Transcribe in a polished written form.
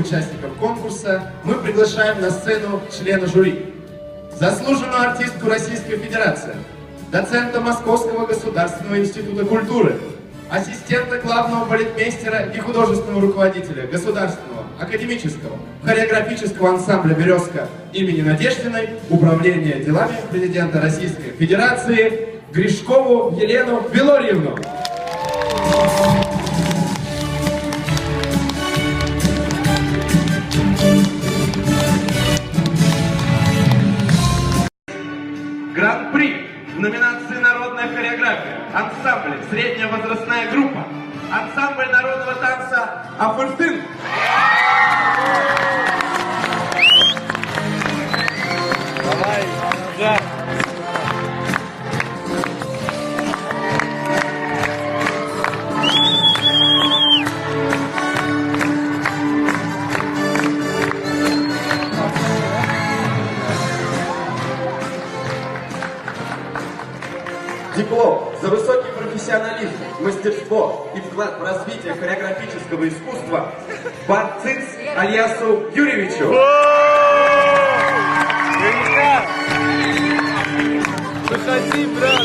участников конкурса мы приглашаем на сцену члена жюри, заслуженную артистку Российской Федерации, доцента Московского государственного института культуры, ассистента главного балетмейстера и художественного руководителя Государственного академического хореографического ансамбля «Березка» имени Надеждиной, Управления делами президента Российской Федерации Гришкову Елену Вилорьевну. Гран-при в номинации «Народная хореография», ансамбль «Средняя возрастная группа», ансамбль народного танца «Афыртын». Давай, да. Диплом за высокий профессионализм, мастерство и вклад в развитие хореографического искусства Барциц Альясу Юрьевичу. Выходи, брат!